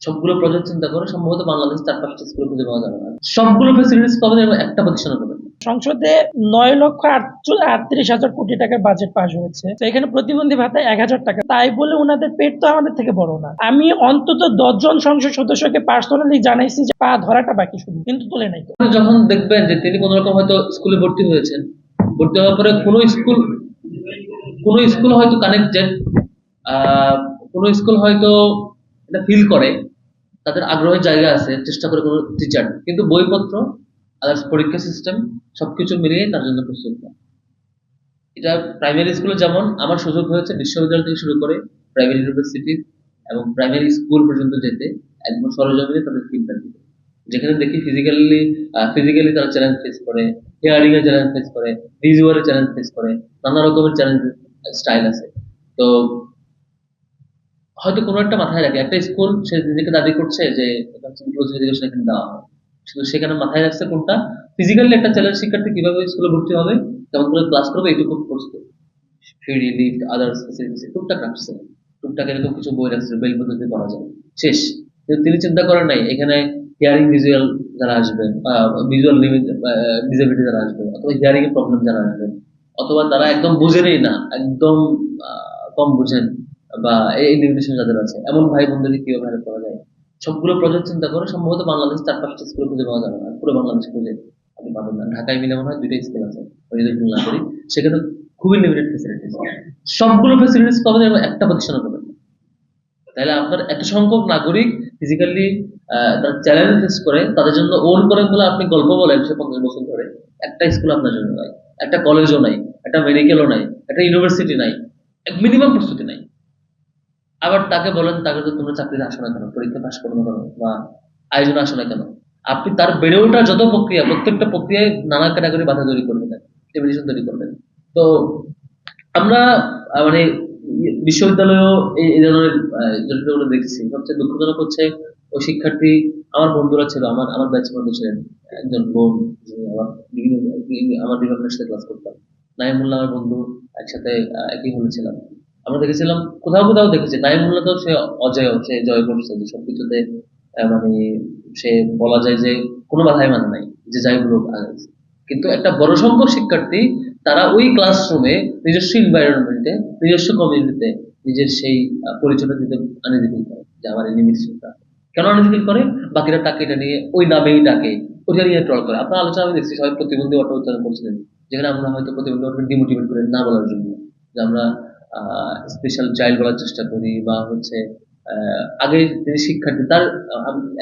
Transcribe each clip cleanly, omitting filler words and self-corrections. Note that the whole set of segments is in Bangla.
সবগুলো প্রজেক্ট চিন্তা করে সম্ভবত বাংলাদেশ ৪-৫টা স্কুল খুঁজে পাওয়া যাবে না। সবগুলো ফ্যাসিলিটিস পাবেন এবং একটা প্রতিষ্ঠানে পাবেন না। সংসদে ৯,৩৮,০০০ কোটি টাকার বাজেট পাস হয়েছে। তো এখানে প্রতিবন্ধী ভাতা ১,০০০ টাকা। তাই বলে ওনাদের পেট তো আমাদের থেকে বড় না। আমি অন্তত ১০ জন সংসদ সদস্যকে পার্সোনালি জানাইছি যে পা ধরাটা বাকি শুধু, কিন্তু তুলে নাই তো। যখন দেখবেন যে তিনি কোনো রকম হয়তো স্কুলে ভর্তি হয়েছেন, ভর্তি হওয়ার পরে কোনো স্কুল হয়তো কানেক্টেড, কোনো স্কুল হয়তো এটা ফিল করে, তাদের আগ্রহের জায়গা আছে, চেষ্টা করে কোনো টিচার, কিন্তু বইপত্র আদার্স পরীক্ষা সিস্টেম সবকিছু মিলিয়ে তার জন্য প্রস্তুত না। এটা প্রাইমারি স্কুলে যেমন আমার সুযোগ হয়েছে বিশ্ববিদ্যালয় থেকে শুরু করে প্রাইমারি ইউনিভার্সিটি এবং প্রাইমারি স্কুল পর্যন্ত যেতে একদম সরজমিনে তাদের ফিডব্যাক দিতে, যেখানে দেখি ফিজিক্যালি তারা চ্যালেঞ্জ ফেস করে, হিয়ারিং এর চ্যালেঞ্জ ফেস করে, ভিজুয়ালি চ্যালেঞ্জ ফেস করে, নানা রকমের চ্যালেঞ্জ স্টাইল আছে। তো হয়তো কোনো একটা মাথায় রাখে, একটা স্কুল সে নিজেকে দাবি করছে যে এডুকেশন এখানে দেওয়া হয়, শুধু সেখানে মাথায় রাখছে কোনটা ফিজিক্যালি একটা চ্যালেঞ্জ শিক্ষার্থী কিভাবে স্কুলে ভর্তি হবে, কেমন করে ক্লাস করবে, এইটুকু প্রস্তুত। ফ্রি লিফট আদার্স ফ্যাসিলিটিস টুকটাক রাখছে, টুকটাক এরকম কিছু বই রাখছে বেল পদ্ধতি করা যায়, শেষ। কিন্তু তিনি চিন্তা করেন নাই এখানে হিয়ারিং ভিজুয়াল যারা আসবেন, ভিজুয়াল ডিসেবিলিটি যারা আসবে, অথবা হিয়ারিং এর প্রবলেম যারা আসবেন, অথবা তারা একদম বুঝেনই না, একদম কম বুঝেন, বা এই লিমিটেশন যাদের আছে, এমন ভাই বোনদেরকে কিভাবে হেল্প করা যায়। সবগুলো প্রজেক্ট চিন্তা করে সম্ভবত বাংলাদেশ ৪-৫টা স্কুল খুঁজে পাওয়া যাবে না, পুরো বাংলাদেশ খুঁজে আপনি পাবেন না। ঢাকায় মিলে মনে হয় ২টা স্কুল আছে, ওই যদি ভুল না করি, সেখানে খুবই লিমিটেড ফ্যাসিলিটিস। সবগুলো ফ্যাসিলিটিস পাবেন এবং একটা প্রতিষ্ঠানে পাবেন না। তাহলে আপনার এত সংখ্যক নাগরিক ফিজিক্যালি তারা চ্যালেঞ্জ ফেস করে, তাদের জন্য ওন করে বলে আপনি গল্প বলেন সে ৫০ বছর ধরে, একটা স্কুল আপনার জন্য নাই, একটা কলেজও নাই, একটা মেডিকেলও নাই, একটা ইউনিভার্সিটি নাই, মিনিমাম প্রস্তুতি নাই। আবার তাকে বলেন তাকে তো তোমরা চাকরিতে আসো না কেন, পরীক্ষা পাস করো না কেন, বা আয়োজনে আসো না কেন। আপনি তার বেড়ে ওঠার যত প্রক্রিয়া, প্রত্যেকটা প্রক্রিয়ায় নানা ক্যাটাগরি বাধা তৈরি করবেন, লিমিটেশন তৈরি করবেন। তো আমরা মানে বিশ্ববিদ্যালয়েও এই ধরনের জটিলতাগুলো দেখছি। সবচেয়ে দুঃখজনক হচ্ছে ওই শিক্ষার্থী, আমার বন্ধুরা ছিল, আমার ব্যাচ বন্ধু ছিলেন একজন বোন, যে আমার ডিপার্টমেন্টের সাথে ক্লাস করতাম, নাইমুল্লাহ আমার বন্ধু, একসাথে একই হলে ছিলাম। আমরা দেখেছিলাম কোথাও কোথাও দেখেছি নাইমুল্লাহ তো সে অজয়, সে জয় করছে যে সবকিছুতে, মানে সে বলা যায় যে কোনো বাধাই মানে নাই, যে যাই বলুক আগাচ্ছে। কিন্তু একটা বড় সংখ্যক শিক্ষার্থী তারা ওই ক্লাসরুমে নিজস্ব এনভায়রনমেন্টে, নিজস্ব কমিউনিটিতে নিজের সেই পরিচয়টা দিতে আনইজি ফিল করে যে আমার এই লিমিটেশনটা। কেন আনইজি ফিল করে? বাকিরা তাকে এটা নিয়ে ওই নামেই ডাকে, ওইটা নিয়ে ট্রল করে। আপনার আলোচনা আমি দেখছি সবাই প্রতিবন্ধী অর্থ উচ্চারণ করছিলেন, যেখানে আমরা হয়তো প্রতিবন্ধী অর্থ ডিমোটিভেট করে না বলার জন্য, যে আমরা স্পেশাল চাইল্ড বলার চেষ্টা করি, বা হচ্ছে আগে তিনি শিক্ষার্থী তার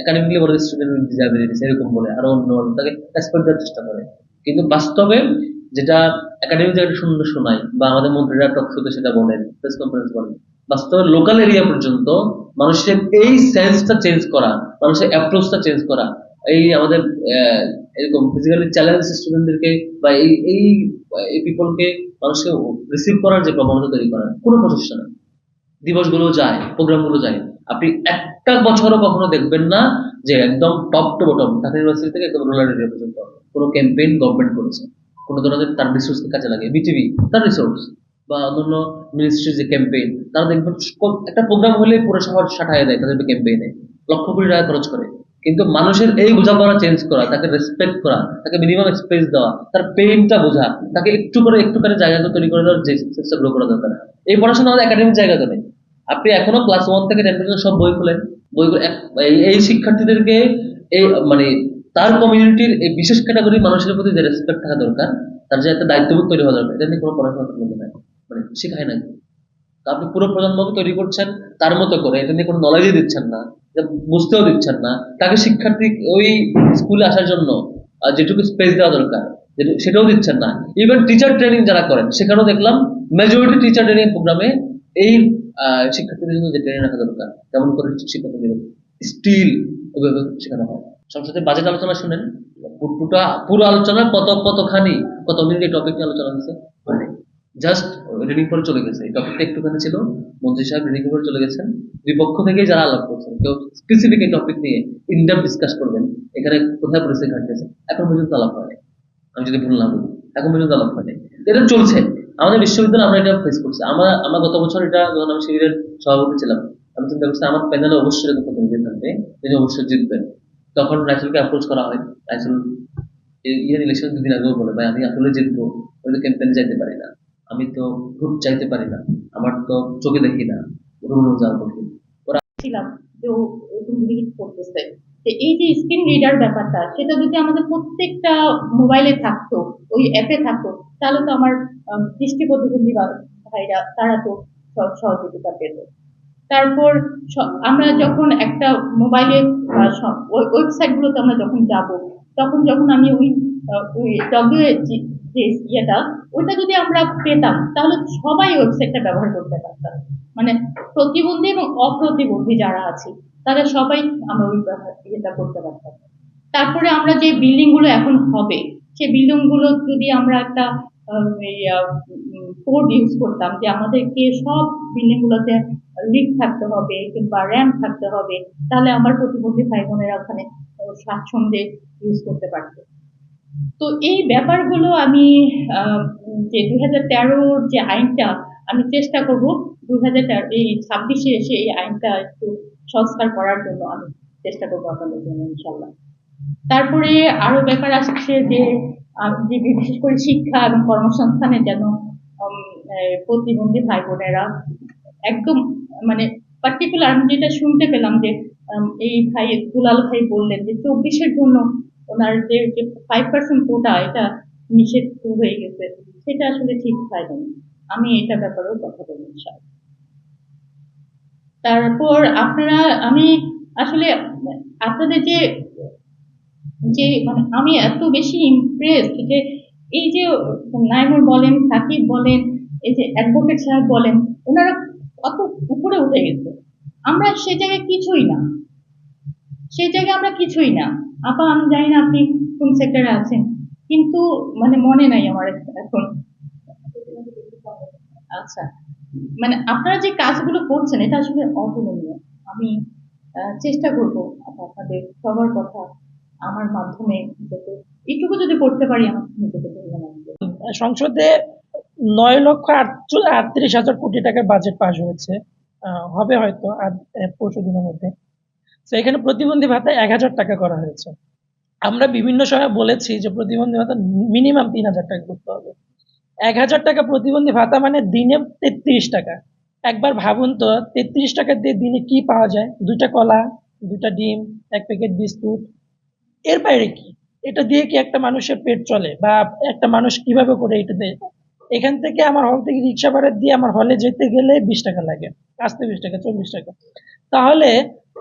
একাডেমিকলি বলে স্টুডেন্ট উইথ ডিসএবিলিটিস এরকম বলে, আরো অন্য তাকে রেসপেক্ট দেওয়ার চেষ্টা করে। কিন্তু বাস্তবে যেটা একাডেমিক জায়গাটা সুন্দর শোনায়, বা আমাদের মন্ত্রীরা টক শোতে সেটা বলেন, প্রেস কনফারেন্স বলেন, বাস্তবে লোকাল এরিয়া পর্যন্ত মানুষের এই সেন্সটা চেঞ্জ করা, মানুষের অ্যাপ্রোচটা চেঞ্জ করা, এই আমাদের এরকম ফিজিক্যালি চ্যালেঞ্জ স্টুডেন্টদেরকে বা এই পিপলকে মানুষকে রিসিভ করার যে প্রবণতা তৈরি করার কোনো প্রচেষ্টা নেই। দিবসগুলো যায়, প্রোগ্রামগুলো যায়, আপনি একটা বছরও কখনো দেখবেন না যে একদম top to bottom Dhaka university থেকে একদম রুরাল এরিয়া পর্যন্ত কোনো ক্যাম্পেইন গভর্নমেন্ট করেছে, কোনো ধরনের তার রিসোর্সকে কাজে লাগে, বিটিভি তার রিসোর্স বা অন্যান্য মিনিস্ট্রির যে ক্যাম্পেইন, তারা দেখবেন একটা প্রোগ্রাম হলে পুরো শহর সাঁটায় দেয় তাদের ক্যাম্পেইনে, লক্ষ কোটি টাকা খরচ করে। কিন্তু মানুষের এই বোঝাপড়া চেঞ্জ করা, তাকে রেসপেক্ট করা, তাকে মিনিমাম স্পেস দেওয়া, তার পেইনটা বোঝা, তাকে একটু করে জায়গা তৈরি করে দেওয়ার যে চেষ্টাগুলো করা দরকার। এই পড়াশোনা আমাদের একাডেমিক জায়গা তো নেই। আপনি এখনো ক্লাস 1 থেকে 10 পর্যন্ত সব বই খুলেন, বইগুলো এই শিক্ষার্থীদেরকে এই মানে তার কমিউনিটির এই বিশেষ ক্যাটাগরি মানুষের প্রতি যে রেসপেক্ট থাকা দরকার, তার যে একটা দায়িত্ববোধ তৈরি হওয়া দরকার, এটা নিয়ে কোনো পড়াশোনা করতে নাই, মানে শেখায় না। তো আপনি পুরো প্রজন্মকে তৈরি করছেন তার মতো করে, এটা নিয়ে কোনো নলেজই দিচ্ছেন না, বুঝতেও দিচ্ছেন না, তাকে শিক্ষার্থী ওই স্কুলে আসার জন্য যেটুকু স্পেস দেওয়া দরকার সেটাও দিচ্ছেন না। ইভেন টিচার ট্রেনিং যারা করেন সেখানেও দেখলাম মেজরিটি টিচার ট্রেনিং প্রোগ্রামে এই শিক্ষার্থীদের জন্য যে ট্রেনিং রাখা দরকার, কেমন করে শিক্ষার্থী দেবেন, স্টিল ওইভাবে শেখানো হয়। সংসদে বাজেট আলোচনা শুনেন, পুরো আলোচনা কত মিনিট এই টপিক নিয়ে আলোচনা হয়েছে, জাস্ট রিডিং করে চলে গেছে। এই টপিকটা একটুখানি ছিল, মন্ত্রী সাহেব রিডিং করে চলে গেছেন। দুই পক্ষ থেকে যারা আলাপ করছেন, কেউ স্পেসিফিক এই টপিক নিয়ে ইনডেপথ ডিসকাস করবেন, এখানে কোথায় পরিস্থিতি ঘটতেছে, এখন পর্যন্ত আলাপ হয়নি, আমি যদি ভুল না বলি, এখন পর্যন্ত আলাপ হয়নি। এটা চলছে আমাদের বিশ্ববিদ্যালয়ে, আমরা এটা ফেস করছি। আমরা গত বছর এটা যখন আমি শিবিরের সভাপতি ছিলাম, আমি চিন্তা করছি আমার প্যানেলে অবশ্যই এরকম প্রতিনিধি থাকবে, ক্যাম্পেইনে তিনি অবশ্যই জিতবেন। তখন রাইসুলকে অ্যাপ্রোচ করা হয়। রাইসুল ইলেকশন 2 দিন আগেও বলে, ভাই আমি আসলে জিতবো, আমি তো ক্যাম্পেইনে যাইতে পারি না, আমি তো ভোট চাইতে পারি না, আমার তো চোখে দেখি না, রুম যাওয়া কঠিন। ছিলাম যে ও এরকম রিড করতেছে। তো এই যে স্ক্রিন রিডার ব্যাপারটা, সেটা যদি আমাদের প্রত্যেকটা মোবাইলে থাকতো, ওই অ্যাপে থাকতো, তাহলে তো আমার দৃষ্টি প্রতিবন্ধী ভাইরা তারা তো সহযোগিতা পেত। তারপর আমরা যখন একটা মোবাইলে ওয়েবসাইট গুলোতে আমরা যখন যাব, তখন যখন আমি ওই যে ইয়েটা, ওইটা যদি আমরা পেতাম, তাহলে সবাই ওয়েবসাইটটা ব্যবহার করতে পারতাম। মানে প্রতিবন্ধী এবং অপ্রতিবন্ধী যারা আছে, তারা সবাই আমরা ওই ইয়েটা করতে পারতাম। তারপরে আমরা যে বিল্ডিং গুলো এখন হবে, সেই বিল্ডিং গুলো যদি আমরা একটা কোড ইউজ করতাম যে আমাদেরকে সব বিল্ডিং গুলোতে লিফট থাকতে হবে কিংবা র্যাম্প থাকতে হবে, তাহলে আমার প্রতিবন্ধী ভাই বোনেরা ওখানে স্বাচ্ছন্দ্যে ইউজ করতে পারতো। তো এই ব্যাপারগুলো আমি যে 2013 যে আইনটা, আমি চেষ্টা করব 2026 এসে এই আইনটা একটু সংস্কার করার জন্য আমি চেষ্টা করবো আপনাদের জন্য, ইনশাল্লাহ। তারপরে আরো ব্যাপার আসছে যে যে বিশেষ করে শিক্ষা এবং কর্মসংস্থানে যেন প্রতিবন্ধী ভাই বোনেরা একদম মানে পার্টিকুলার, আমি যেটা শুনতে পেলাম যে এই ভাই দুলাল ভাই বললেন যে 24-এর জন্য ওনার যে 5% কোটা, এটা নিষেধ হয়ে গেছে, সেটা আসলে ঠিক হয়নি। আমি এটা ব্যাপারেও কথা বলতে চাই। তারপর আমি আসলে আপনাদের যে যে মানে আমি এত বেশি ইমপ্রেসড যে এই যে নাইমুর বলেন, সাকিব বলেন, এই যে অ্যাডভোকেট সাহেব বলেন, ওনারা কত উপরে উঠে গেছে। আমরা সেই জায়গায় কিছুই না, সেই জায়গায় আমরা কিছুই না। আপা আমি জানি না আপনি কোন সেক্টরে আছেন, কিন্তু মানে মনে নাই আমার এখন। আচ্ছা, মানে আপনারা যে কাজগুলো করছেন এটা আসলে অতুলনীয়। আমি চেষ্টা করবো আপনাদের সবার কথা আমার মাধ্যমে যাতে এইটুকু যদি করতে পারি, আমার নিজেকে ধন্য লাগবে। সংসদে 9,38,000 কোটি টাকার বাজেট পাস হয়েছে, হবে হয়তো আর পরশু দিনের মধ্যে। তো এখানে প্রতিবন্ধী ভাতা 1,000 টাকা করা হয়েছে। আমরা বিভিন্ন সময় বলেছি যে প্রতিবন্ধী ভাতা মিনিমাম 3,000 টাকা করতে হবে। 1,000 টাকা প্রতিবন্ধী ভাতা মানে দিনে 33 টাকা। একবার ভাবুন তো, 33 টাকা দিয়ে দিনে কি পাওয়া যায়? 2টা কলা, 2টা ডিম, 1 প্যাকেট বিস্কুট, এর বাইরে কি? এটা দিয়ে কি একটা মানুষের পেট চলে? বা একটা মানুষ কিভাবে করে এটা দেয়? এখান থেকে আমার হল থেকে রিক্সা ভাড়া দিয়ে আমার হলে যেতে গেলে 20 টাকা লাগে, আসতে 20 টাকা, 40 টাকা। তাহলে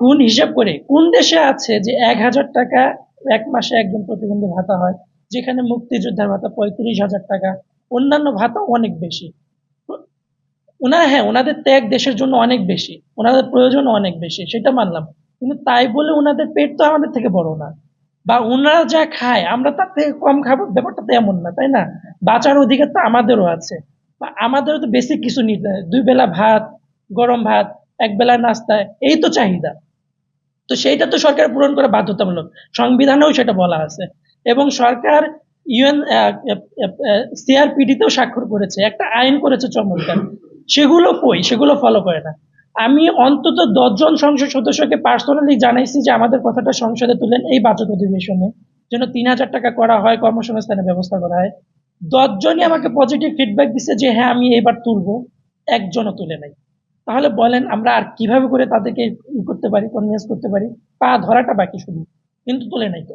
কোন হিসাব করে কোন দেশে আছে যে 1,000 টাকা এক মাসে একজন প্রতিবন্ধী ভাতা হয়, যেখানে মুক্তিযোদ্ধার ভাতা 35,000 টাকা, অন্যান্য ভাতা অনেক বেশি। ওনারা, হ্যাঁ, ওনাদের ত্যাগ দেশের জন্য অনেক বেশি, ওনাদের প্রয়োজন অনেক বেশি, সেটা মানলাম। কিন্তু তাই বলে ওনাদের পেট তো আমাদের থেকে বড় না, বা ওনারা যা খায় আমরা তার থেকে কম খাবো, ব্যাপারটা তো এমন না, তাই না? বাঁচার অধিকার তো আমাদেরও আছে, বা আমাদেরও তো বেসিক কিছু নিতে হয়। 2 বেলা ভাত, গরম ভাত, 1 বেলা নাস্তা, এই তো চাহিদা। তো সেইটা তো সরকার পূরণ করা বাধ্যতামূলক, সংবিধানেও সেটা বলা আছে। এবং সরকার ইউএন সিআরপিডিতেও স্বাক্ষর করেছে, একটা আইন করেছে চমৎকার, সেগুলো কই? সেগুলো ফলো করে না। আমি অন্তত 10 জন সংসদ সদস্যকে পার্সোনালি জানাইছি যে আমাদের কথাটা সংসদে তুলেন, এই বাজেট অধিবেশনে যেন 3,000 টাকা করা হয়, কর্মসংস্থানের ব্যবস্থা করা হয়। 10 জনই আমাকে পজিটিভ ফিডব্যাক দিচ্ছে যে হ্যাঁ আমি এবার তুলবো, একজনও তুলে নাই। তাহলে বলেন আমরা আর কিভাবে করে তাদেরকে করতে পারি, কনভিন্স করতে পারি? পা ধরাটা বাকি শুধু, কিন্তু তুলে নাই তো।